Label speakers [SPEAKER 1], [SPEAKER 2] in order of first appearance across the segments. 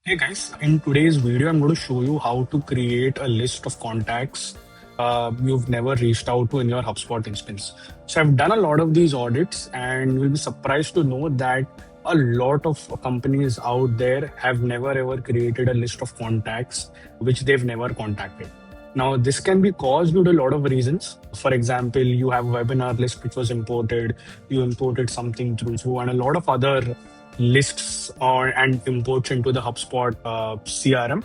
[SPEAKER 1] Hey guys, in today's video, I'm going to show you how to create a list of contacts you've never reached out to in your HubSpot instance. So I've done a lot of these audits and you'll be surprised to know that a lot of companies out there have never ever created a list of contacts which they've never contacted. Now, this can be caused due to a lot of reasons. For example, you have a webinar list which was imported, you imported something through, and a lot of other lists or and imports into the HubSpot CRM,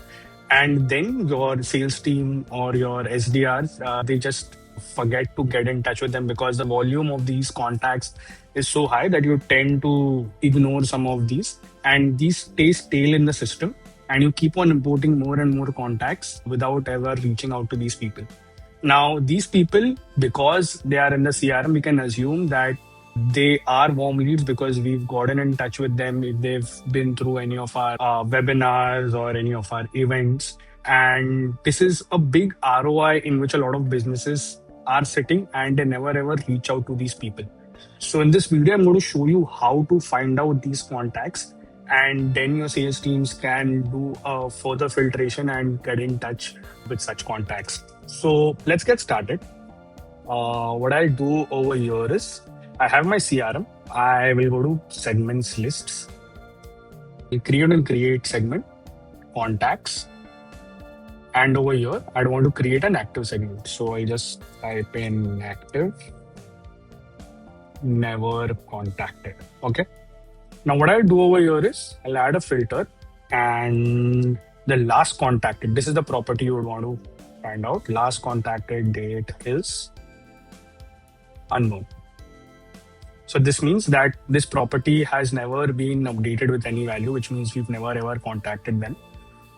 [SPEAKER 1] and then your sales team or your SDRs they just forget to get in touch with them because the volume of these contacts is so high that you tend to ignore some of these, and these stay stale in the system, and you keep on importing more and more contacts without ever reaching out to these people. Now, these people, because they are in the CRM, we can assume that they are warm leads because we've gotten in touch with them if they've been through any of our webinars or any of our events. And this is a big ROI in which a lot of businesses are sitting and they never ever reach out to these people. So, in this video, I'm going to show you how to find out these contacts, and then your sales teams can do a further filtration and get in touch with such contacts. So let's get started. What I'll do over here is I have my CRM. I will go to segments lists. I'll create segment, contacts. And over here, I want to create an active segment. So I just type in active, never contacted. Okay. Now what I'll do over here is I'll add a filter and the last contacted. This is the property you would want to find out. Last contacted date is unknown. So this means that this property has never been updated with any value, which means we've never ever contacted them.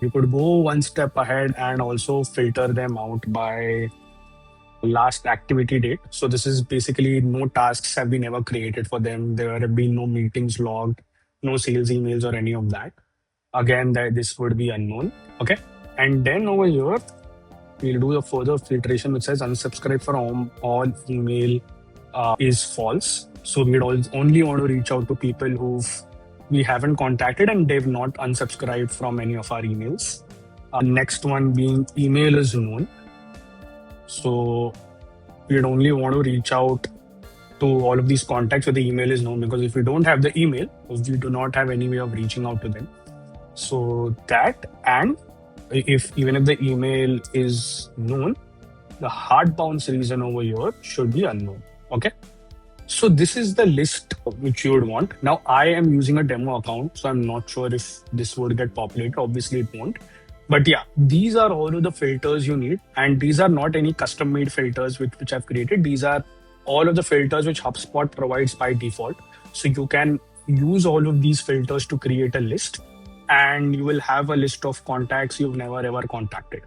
[SPEAKER 1] You could go one step ahead and also filter them out by last activity date. So this is basically no tasks have been ever created for them. There have been no meetings logged, no sales emails or any of that. Again, that this would be unknown. Okay. And then over here, we'll do a further filtration which says unsubscribe from all email is false. So we'd only want to reach out to people we haven't contacted and they've not unsubscribed from any of our emails. Next one being email is known. So we'd only want to reach out to all of these contacts where the email is known, because if we don't have the email, we do not have any way of reaching out to them. So that, and if even if the email is known, the hard bounce reason over here should be unknown. Okay. So this is the list which you would want. Now I am using a demo account, so I'm not sure if this would get populated. Obviously it won't. But yeah, these are all of the filters you need. And these are not any custom made filters which I've created. These are all of the filters which HubSpot provides by default. So you can use all of these filters to create a list, and you will have a list of contacts you've never ever contacted.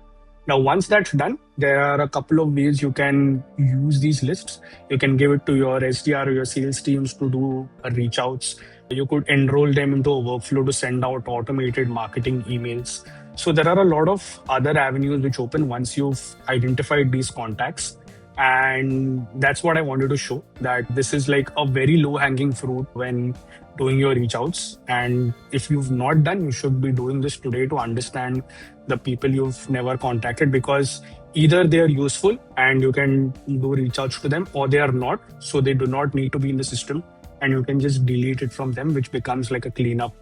[SPEAKER 1] Now, once that's done, there are a couple of ways you can use these lists. You can give it to your SDR or your sales teams to do reach outs. You could enroll them into a workflow to send out automated marketing emails. So there are a lot of other avenues which open once you've identified these contacts. And that's what I wanted to show, that this is like a very low hanging fruit when doing your reach outs. And if you've not done, you should be doing this today to understand the people you've never contacted, because either they are useful and you can do reach outs to them, or they are not. So they do not need to be in the system and you can just delete it from them, which becomes like a cleanup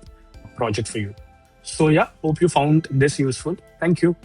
[SPEAKER 1] project for you. So yeah, hope you found this useful. Thank you.